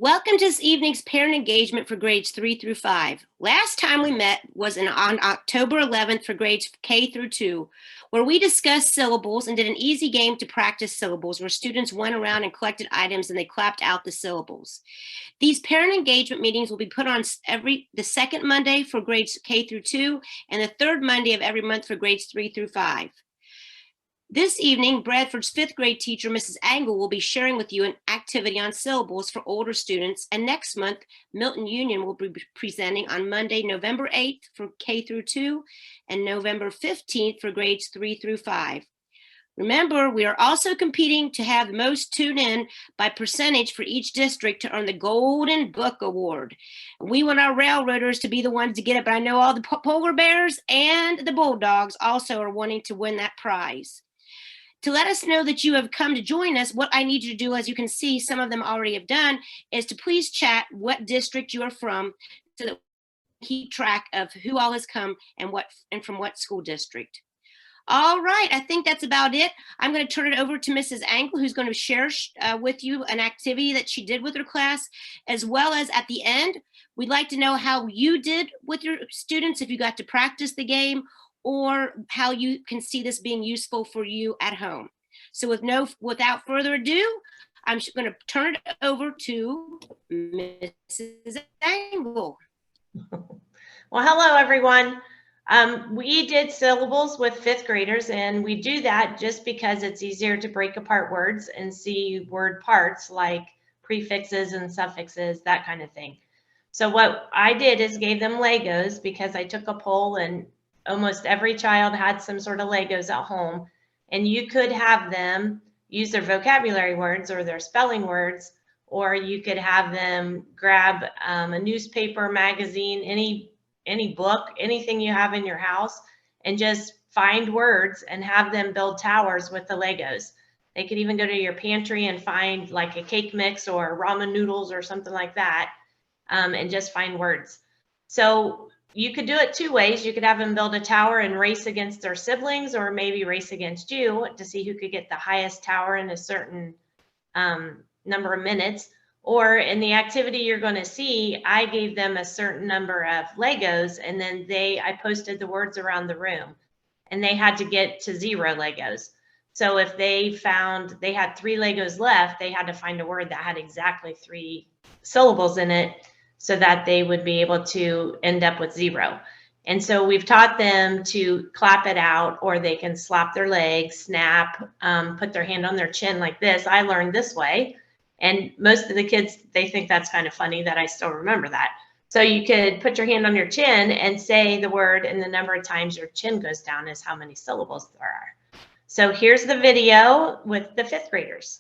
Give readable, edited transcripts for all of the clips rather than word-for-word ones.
Welcome to this evening's parent engagement for grades 3 through 5. Last time we met was on October 11th for grades K through 2, where we discussed syllables and did an easy game to practice syllables where students went around and collected items and they clapped out the syllables. These parent engagement meetings will be put on the second Monday for grades K through 2 and the third Monday of every month for grades 3 through 5. This evening, Bradford's fifth grade teacher, Mrs. Angle, will be sharing with you an activity on syllables for older students. And next month, Milton-Union will be presenting on Monday, November 8th for K through 2 and November 15th for grades 3 through 5. Remember, we are also competing to have the most tuned in by percentage for each district to earn the Golden Book Award. We want our railroaders to be the ones to get it, but I know all the polar bears and the bulldogs also are wanting to win that prize. To let us know that you have come to join us, what I need you to do, as you can see, some of them already have done, is to please chat what district you are from so that we keep track of who all has come and from what school district. All right, I think that's about it. I'm going to turn it over to Mrs. Angle, who's going to share with you an activity that she did with her class, as well as at the end, we'd like to know how you did with your students, if you got to practice the game, or how you can see this being useful for you at home. So without further ado, I'm going to turn it over to Mrs. Angle. Well, hello, everyone. We did syllables with fifth graders, and we do that just because it's easier to break apart words and see word parts like prefixes and suffixes, that kind of thing. So what I did is gave them Legos because I took a poll and almost every child had some sort of Legos at home, and you could have them use their vocabulary words or their spelling words, or you could have them grab a newspaper, magazine, any book, anything you have in your house, and just find words and have them build towers with the Legos. They could even go to your pantry and find like a cake mix or ramen noodles or something like that, and just find words. So you could do it two ways. You could have them build a tower and race against their siblings, or maybe race against you to see who could get the highest tower in a certain number of minutes. Or in the activity you're going to see, I gave them a certain number of Legos, and then I posted the words around the room, and they had to get to 0 Legos. So if they found they had 3 Legos left, they had to find a word that had exactly 3 syllables in it so that they would be able to end up with 0. And so we've taught them to clap it out, or they can slap their legs, snap, put their hand on their chin like this. I learned this way. And most of the kids, they think that's kind of funny that I still remember that. So you could put your hand on your chin and say the word, and the number of times your chin goes down is how many syllables there are. So here's the video with the fifth graders.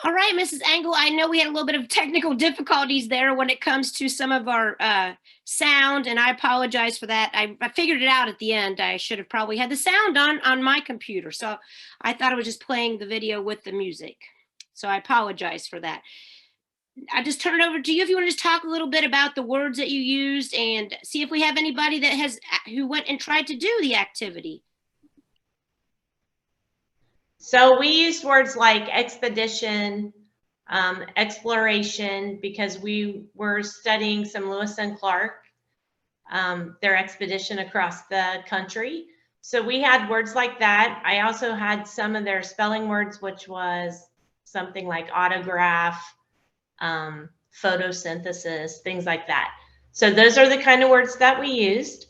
All right, Mrs. Angle, I know we had a little bit of technical difficulties there when it comes to some of our sound, and I apologize for that. I figured it out at the end. I should have probably had the sound on my computer. So I thought I was just playing the video with the music. So I apologize for that. I just turn it over to you if you want to just talk a little bit about the words that you used and see if we have anybody that has who went and tried to do the activity. So we used words like expedition, exploration, because we were studying some Lewis and Clark, their expedition across the country. So we had words like that. I also had some of their spelling words, which was something like autograph, photosynthesis, things like that. So those are the kind of words that we used.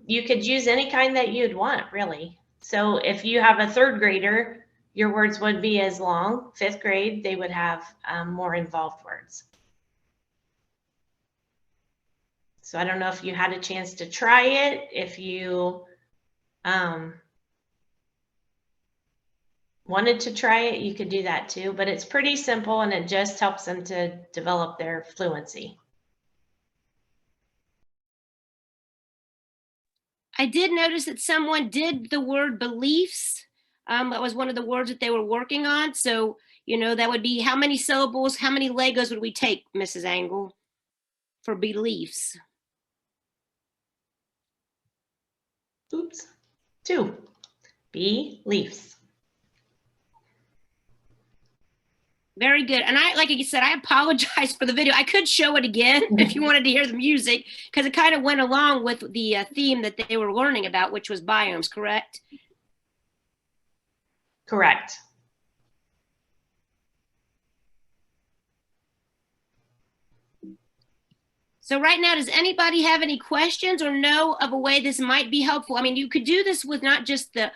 You could use any kind that you'd want, really. So if you have a third grader, your words would be as long. Fifth grade, they would have more involved words. So I don't know if you had a chance to try it, if you wanted to try it, you could do that too, but it's pretty simple and it just helps them to develop their fluency. I did notice that someone did the word beliefs. That was one of the words that they were working on. So, you know, that would be how many syllables, how many Legos would we take, Mrs. Angle, for beliefs? Oops, 2. Beliefs. Very good. And I, like I said, I apologize for the video. I could show it again if you wanted to hear the music, because it kind of went along with the theme that they were learning about, which was biomes, correct? Correct. So right now, does anybody have any questions or know of a way this might be helpful? I mean, you could do this with not just the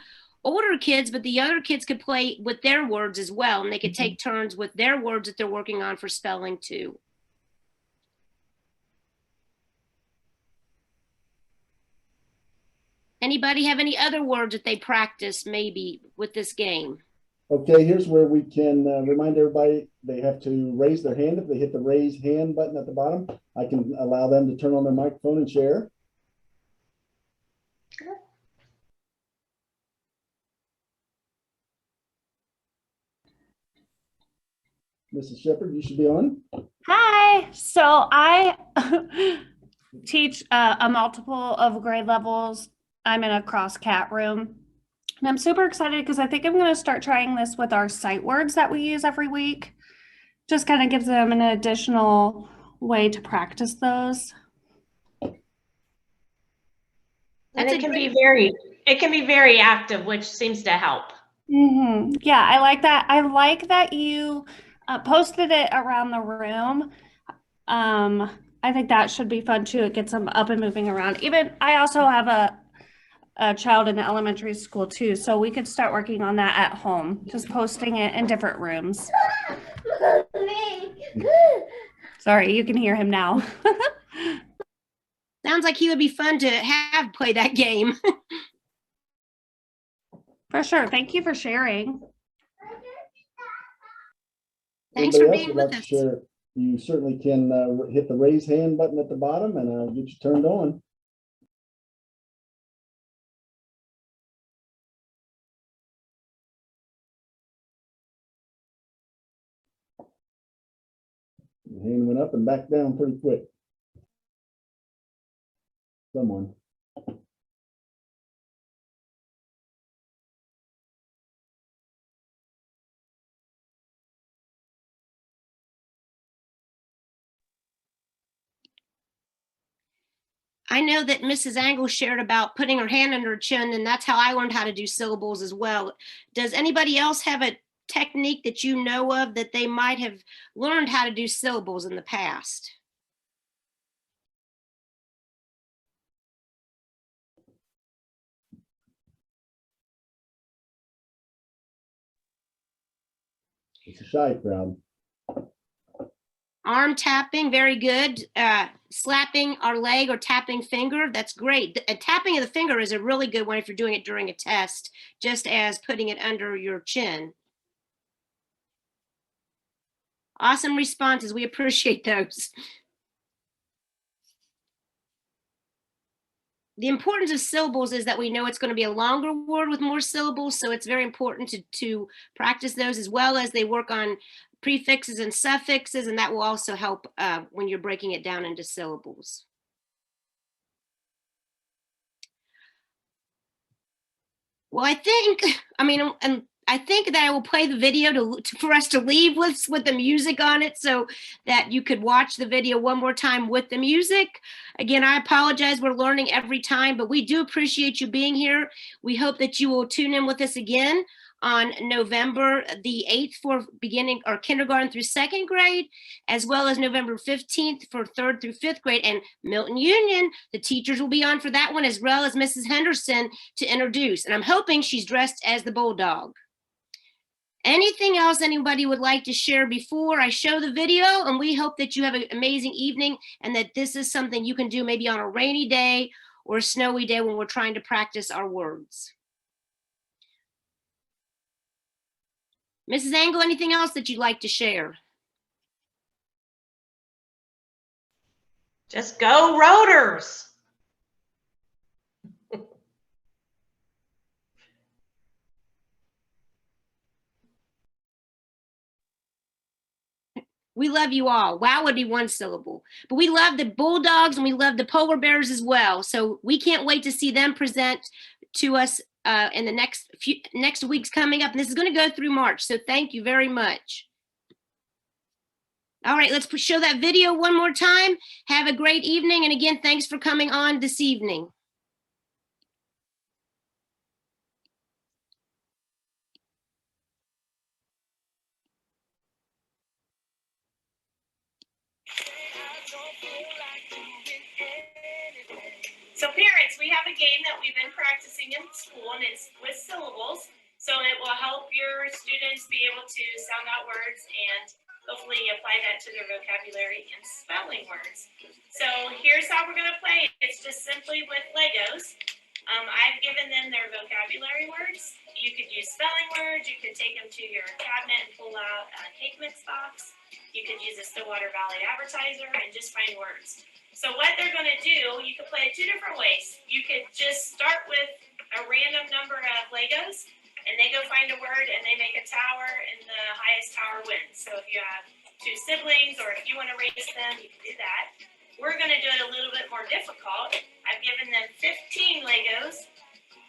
older kids, but the younger kids could play with their words as well, and they could take turns with their words that they're working on for spelling too. Anybody have any other words that they practice maybe with this game? Okay, here's where we can remind everybody they have to raise their hand. If they hit the raise hand button at the bottom, I can allow them to turn on their microphone and share. Mrs. Shepherd, you should be on. Hi. So I teach a multiple of grade levels. I'm in a cross cat room. And I'm super excited because I think I'm going to start trying this with our sight words that we use every week. Just kind of gives them an additional way to practice those. And it can be very active, which seems to help. Yeah, I like that. I like that you posted it around the room. I think that should be fun too. It gets them up and moving around. Even I also have a child in elementary school too, so we could start working on that at home, just posting it in different rooms. Sorry, you can hear him now. Sounds like he would be fun to have play that game. For sure. Thank you for sharing. Thanks for Anybody being else would with like us. to share? You certainly can hit the raise hand button at the bottom and I'll get you turned on. The hand went up and back down pretty quick. Someone. I know that Mrs. Angle shared about putting her hand under her chin, and that's how I learned how to do syllables as well. Does anybody else have a technique that you know of that they might have learned how to do syllables in the past? It's a shy crowd. Arm tapping, very good. Slapping our leg or tapping finger, that's great. Tapping of the finger is a really good one if you're doing it during a test, just as putting it under your chin. Awesome responses. We appreciate those. The importance of syllables is that we know it's going to be a longer word with more syllables, so it's very important to practice those, as well as they work on prefixes and suffixes, and that will also help when you're breaking it down into syllables. Well, I think that I will play the video for us to leave with the music on it, so that you could watch the video one more time with the music. Again, I apologize. We're learning every time, but we do appreciate you being here. We hope that you will tune in with us again on November the 8th for beginning or kindergarten through second grade, as well as November 15th for third through fifth grade. And Milton-Union, the teachers will be on for that one, as well as Mrs. Henderson to introduce. And I'm hoping she's dressed as the bulldog. Anything else anybody would like to share before I show the video? And we hope that you have an amazing evening and that this is something you can do maybe on a rainy day or a snowy day when we're trying to practice our words. Mrs. Engel, anything else that you'd like to share? Just go Rotors. We love you all. Wow would be one syllable. But we love the Bulldogs and we love the Polar Bears as well. So we can't wait to see them present to us in the next weeks coming up. And this is going to go through March. So thank you very much. All right, let's show that video one more time. Have a great evening. And again, thanks for coming on this evening. So parents, we have a game that we've been practicing in school, and it's with syllables. So it will help your students be able to sound out words and hopefully apply that to their vocabulary and spelling words. So here's how we're going to play. It's just simply with Legos. I've given them their vocabulary words. You could use spelling words. You could take them to your cabinet and pull out a cake mix box. You could use a Stillwater Valley advertiser and just find words. So what they're going to do, you could play it two different ways. You could just start with a random number of Legos, and they go find a word, and they make a tower, and the highest tower wins. So if you have two siblings, or if you want to race them, you can do that. We're going to do it a little bit more difficult. I've given them 15 Legos,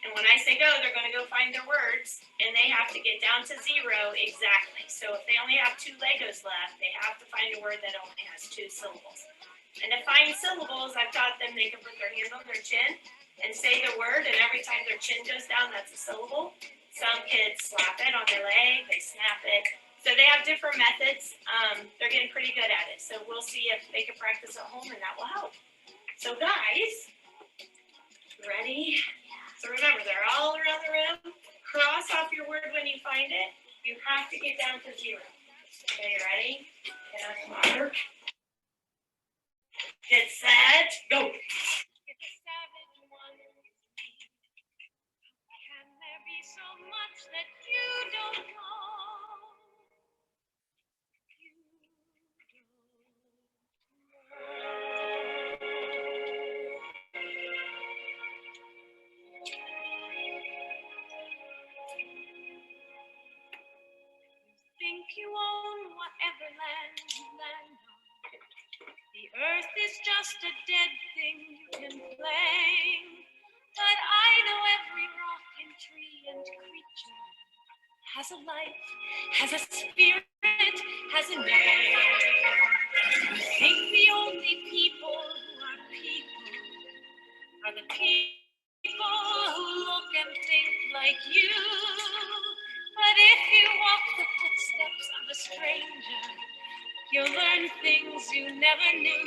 and when I say go, they're going to go find their words, and they have to get down to 0 exactly. So if they only have 2 Legos left, they have to find a word that only has 2 syllables. And to find syllables, I've taught them they can put their hand on their chin and say the word, and every time their chin goes down, that's a syllable. Some kids slap it on their leg, they snap it. So they have different methods. They're getting pretty good at it. So we'll see if they can practice at home, and that will help. So guys, ready? So remember, they're all around the room. Cross off your word when you find it. You have to get down to 0. Okay, you ready? Get on your mark. Get set, go. It's a savage one. Can there be so much that you don't know? You think you own whatever land you land on. The earth is just a dead thing you can claim. But I know every rock and tree and creature has a life, has a spirit, has a name. You think the only people who are people are the people who look and think like you. But if you walk the footsteps of a stranger, you'll learn things you never knew.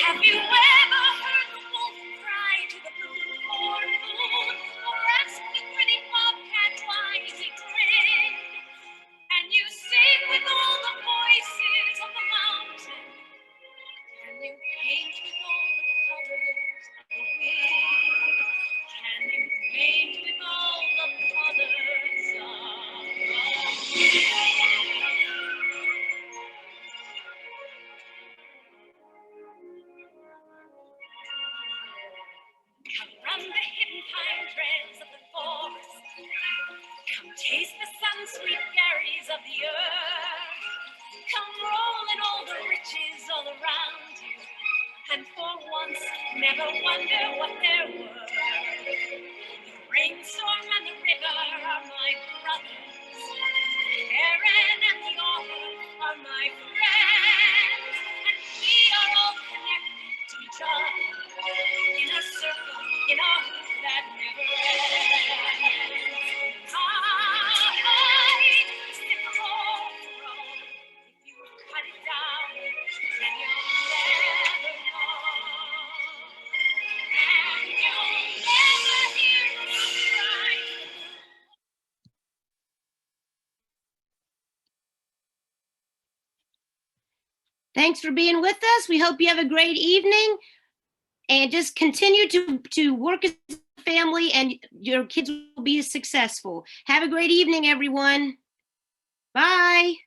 Have you ever heard the wolf cry to the blue corn moon, or ask the grinning bobcat why he grinned? And you sing with all the voices of the mountain, and you paint with all the colors of the wind. Can you paint with all the colors of the wind? sweet berries of the earth. Come rolling all the riches all around you, and for once never wonder what they're worth. The rainstorm and the river are my brothers. Aaron and the author are my friends, and we are all connected to each other in a circle, in a hoop that never ends. Sycamore road, if you cut it down, then you'll never know. And you'll never hear me cry. Thanks for being with us. We hope you have a great evening, and just continue to work as a family, and your kids will be successful. Have a great evening, everyone. Bye.